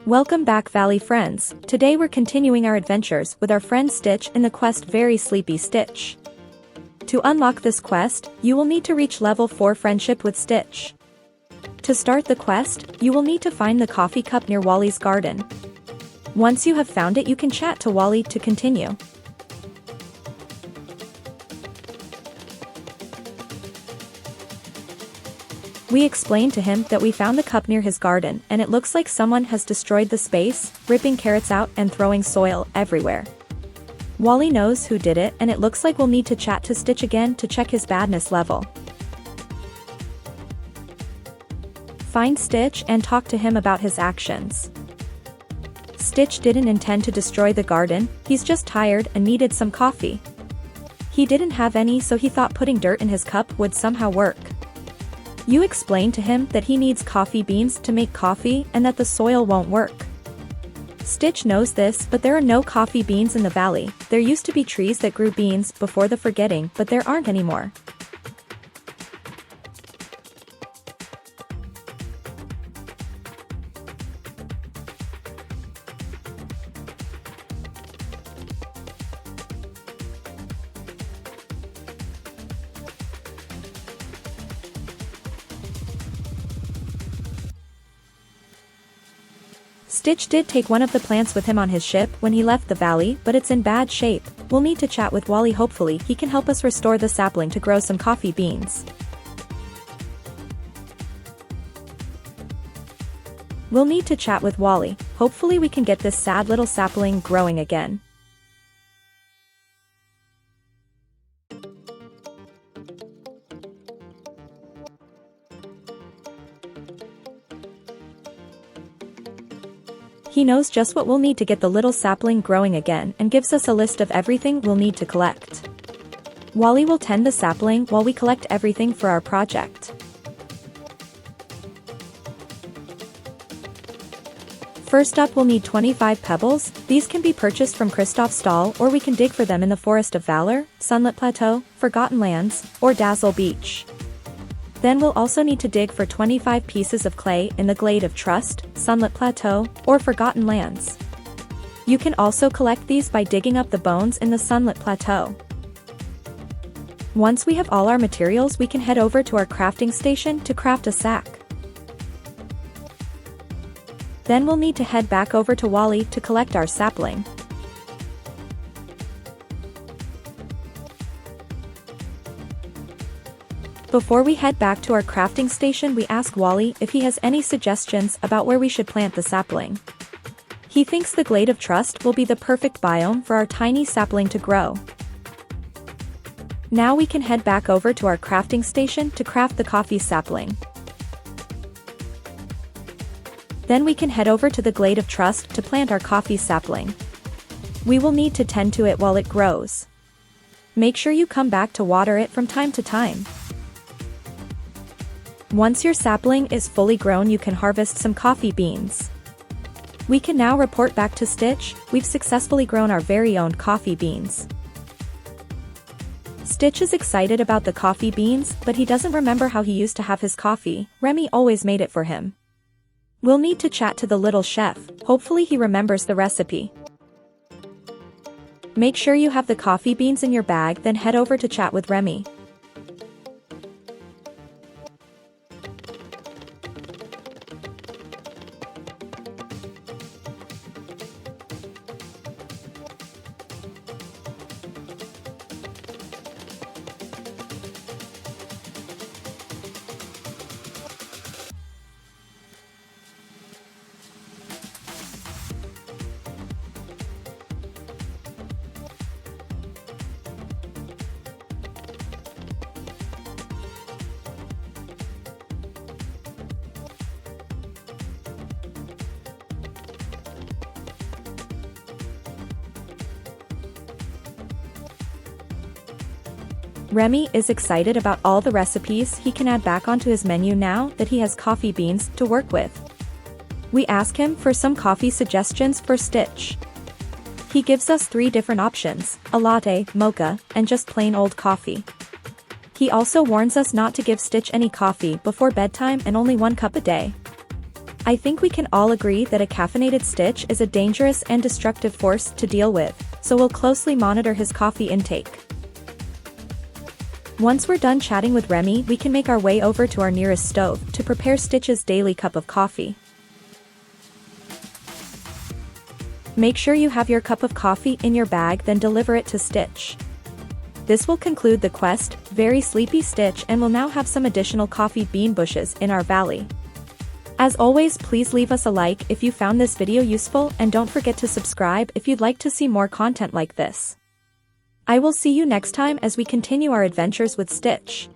Welcome back, Valley friends. Today we're continuing our adventures with our friend Stitch in the quest Very Sleepy Stitch. To unlock this quest, you will need to reach level 4 Friendship with Stitch. To start the quest, you will need to find the coffee cup near Wally's garden. Once you have found it, you can chat to Wally to continue. We explain to him that we found the cup near his garden and it looks like someone has destroyed the space, ripping carrots out and throwing soil everywhere. Wally knows who did it and it looks like we'll need to chat to Stitch again to check his badness level. Find Stitch and talk to him about his actions. Stitch didn't intend to destroy the garden, he's just tired and needed some coffee. He didn't have any, so he thought putting dirt in his cup would somehow work. You explain to him that he needs coffee beans to make coffee and that the soil won't work. Stitch knows this, but there are no coffee beans in the valley. There used to be trees that grew beans before the forgetting, but there aren't anymore. Stitch did take one of the plants with him on his ship when he left the valley, but it's in bad shape. We'll need to chat with Wally. Hopefully he can help us restore the sapling to grow some coffee beans. We'll need to chat with Wally. Hopefully we can get this sad little sapling growing again. He knows just what we'll need to get the little sapling growing again and gives us a list of everything we'll need to collect. Wally will tend the sapling while we collect everything for our project. First up, we'll need 25 pebbles. These can be purchased from Kristoff's stall, or we can dig for them in the Forest of Valor, Sunlit Plateau, Forgotten Lands, or Dazzle Beach. Then we'll also need to dig for 25 pieces of clay in the Glade of Trust, Sunlit Plateau, or Forgotten Lands. You can also collect these by digging up the bones in the Sunlit Plateau. Once we have all our materials, we can head over to our crafting station to craft a sack. Then we'll need to head back over to Wally to collect our sapling. Before we head back to our crafting station, we ask Wally if he has any suggestions about where we should plant the sapling. He thinks the Glade of Trust will be the perfect biome for our tiny sapling to grow. Now we can head back over to our crafting station to craft the coffee sapling. Then we can head over to the Glade of Trust to plant our coffee sapling. We will need to tend to it while it grows. Make sure you come back to water it from time to time. Once your sapling is fully grown, you can harvest some coffee beans. We can now report back to Stitch. We've successfully grown our very own coffee beans. Stitch is excited about the coffee beans, but he doesn't remember how he used to have his coffee. Remy always made it for him. We'll need to chat to the little chef. Hopefully he remembers the recipe. Make sure you have the coffee beans in your bag, then head over to chat with Remy. Remy is excited about all the recipes he can add back onto his menu now that he has coffee beans to work with. We ask him for some coffee suggestions for Stitch. He gives us 3 different options: a latte, mocha, and just plain old coffee. He also warns us not to give Stitch any coffee before bedtime and only 1 cup a day. I think we can all agree that a caffeinated Stitch is a dangerous and destructive force to deal with, so we'll closely monitor his coffee intake. Once we're done chatting with Remy, we can make our way over to our nearest stove to prepare Stitch's daily cup of coffee. Make sure you have your cup of coffee in your bag, then deliver it to Stitch. This will conclude the quest, Very Sleepy Stitch, and we'll now have some additional coffee bean bushes in our valley. As always, please leave us a like if you found this video useful, and don't forget to subscribe if you'd like to see more content like this. I will see you next time as we continue our adventures with Stitch.